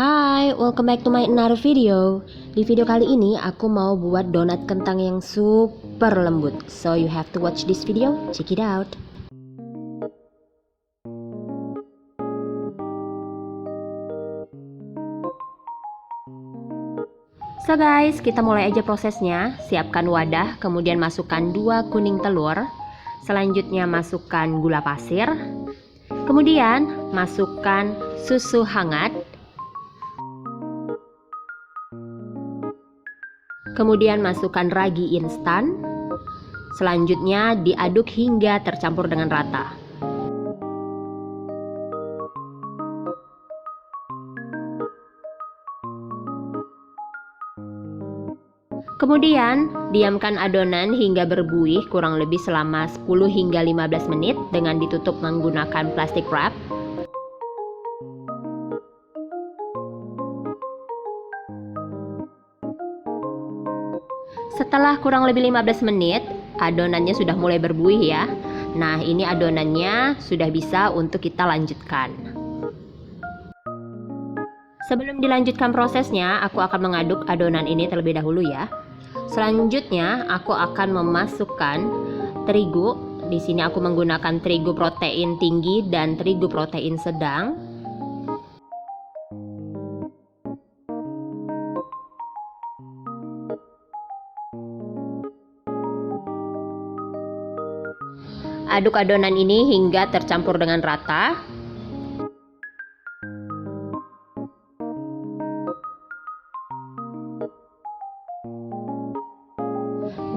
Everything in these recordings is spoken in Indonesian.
Hai, welcome back to my another video. Di video kali ini aku mau buat donat kentang yang super lembut. So you have to watch this video, check it out. So guys, kita mulai aja prosesnya. Siapkan wadah, kemudian masukkan 2 kuning telur. Selanjutnya masukkan gula pasir. Kemudian masukkan susu hangat. Kemudian masukkan ragi instan. Selanjutnya diaduk hingga tercampur dengan rata. Kemudian diamkan adonan hingga berbuih kurang lebih selama 10 hingga 15 menit dengan ditutup menggunakan plastik wrap. Setelah kurang lebih 15 menit, adonannya sudah mulai berbuih ya. Nah, ini adonannya sudah bisa untuk kita lanjutkan. Sebelum dilanjutkan prosesnya, aku akan mengaduk adonan ini terlebih dahulu ya. Selanjutnya, aku akan memasukkan terigu. Di sini aku menggunakan terigu protein tinggi dan terigu protein sedang. Aduk adonan ini hingga tercampur dengan rata.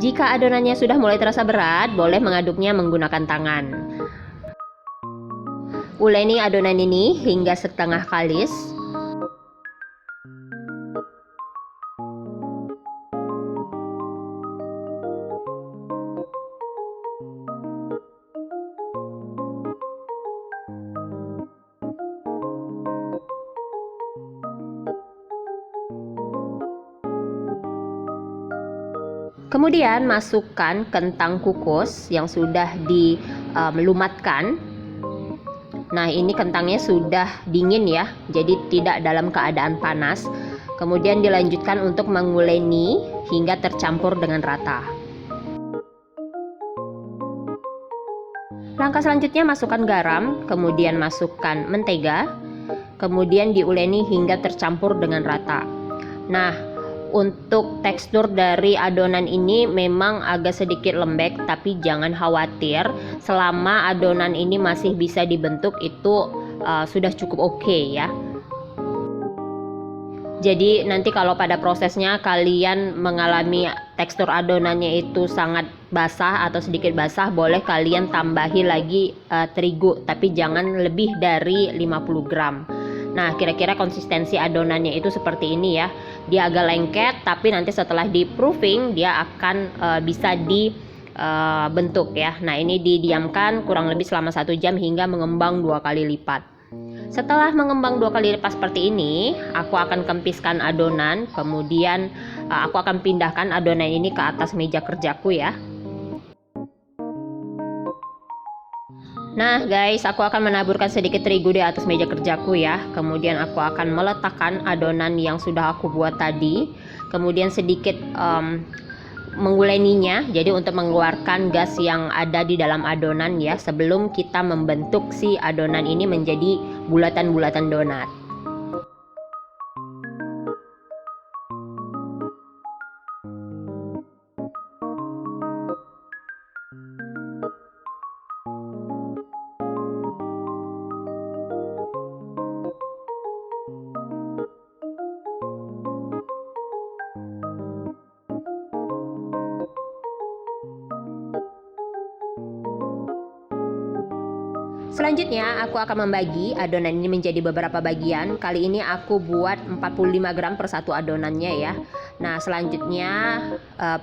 Jika adonannya sudah mulai terasa berat, boleh mengaduknya menggunakan tangan. Uleni adonan ini hingga setengah kalis. Kemudian masukkan kentang kukus yang sudah dilumatkan. Nah, ini kentangnya sudah dingin ya, jadi tidak dalam keadaan panas. Kemudian dilanjutkan untuk menguleni hingga tercampur dengan rata. Langkah selanjutnya masukkan garam, kemudian masukkan mentega, kemudian diuleni hingga tercampur dengan rata. Nah, untuk tekstur dari adonan ini memang agak sedikit lembek, tapi jangan khawatir, selama adonan ini masih bisa dibentuk itu sudah cukup oke ya. Jadi nanti kalau pada prosesnya kalian mengalami tekstur adonannya itu sangat basah atau sedikit basah, boleh kalian tambahi lagi terigu, tapi jangan lebih dari 50 gram. Nah, kira-kira konsistensi adonannya itu seperti ini ya. Dia agak lengket, tapi nanti setelah di proofing dia akan bisa dibentuk ya. Nah, ini didiamkan kurang lebih selama 1 jam hingga mengembang 2 kali lipat. Setelah mengembang 2 kali lipat seperti ini, aku akan kempiskan adonan. Kemudian aku akan pindahkan adonan ini ke atas meja kerjaku ya. Nah guys, aku akan menaburkan sedikit terigu di atas meja kerjaku ya. Kemudian aku akan meletakkan adonan yang sudah aku buat tadi. Kemudian sedikit menguleninya, jadi untuk mengeluarkan gas yang ada di dalam adonan ya, sebelum kita membentuk si adonan ini menjadi bulatan-bulatan donat. Selanjutnya aku akan membagi adonan ini menjadi beberapa bagian. Kali ini aku buat 45 gram per satu adonannya ya. Nah, selanjutnya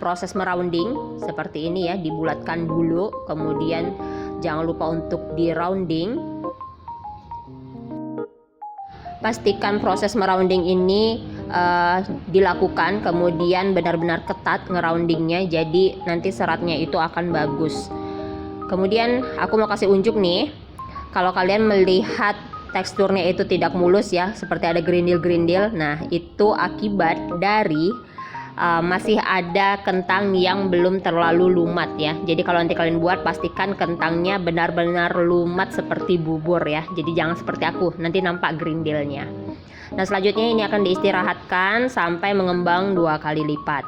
proses merounding seperti ini ya, dibulatkan dulu, kemudian jangan lupa untuk di rounding. Pastikan proses merounding ini dilakukan, kemudian benar-benar ketat ngeroundingnya, jadi nanti seratnya itu akan bagus. Kemudian aku mau kasih unjuk nih. Kalau kalian melihat teksturnya itu tidak mulus ya, seperti ada gerindil-gerindil. Nah, itu akibat dari masih ada kentang yang belum terlalu lumat ya. Jadi kalau nanti kalian buat, pastikan kentangnya benar-benar lumat seperti bubur ya. Jadi jangan seperti aku, nanti nampak gerindilnya. Nah, selanjutnya ini akan diistirahatkan sampai mengembang 2 kali lipat.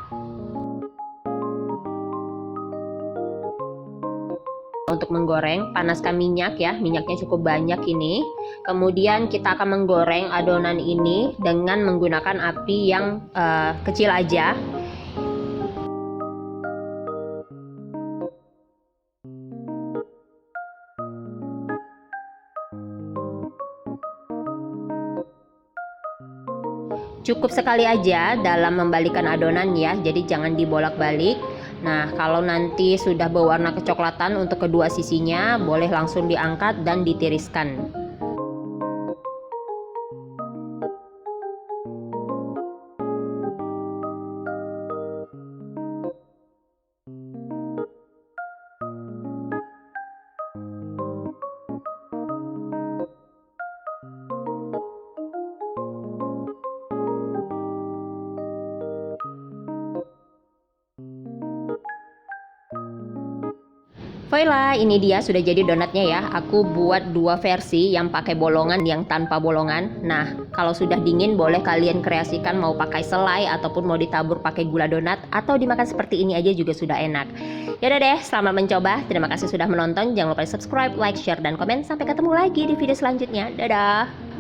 Untuk menggoreng, panaskan minyak ya, minyaknya cukup banyak ini. Kemudian kita akan menggoreng adonan ini dengan menggunakan api yang kecil aja. Cukup sekali aja dalam membalikan adonan ya, jadi jangan dibolak-balik. Nah, kalau nanti sudah berwarna kecoklatan untuk kedua sisinya, boleh langsung diangkat dan ditiriskan. Voila, ini dia sudah jadi donatnya ya. Aku buat 2 versi, yang pakai bolongan, yang tanpa bolongan. Nah, kalau sudah dingin boleh kalian kreasikan mau pakai selai ataupun mau ditabur pakai gula donat atau dimakan seperti ini aja juga sudah enak. Yaudah deh, selamat mencoba. Terima kasih sudah menonton. Jangan lupa subscribe, like, share, dan komen. Sampai ketemu lagi di video selanjutnya. Dadah.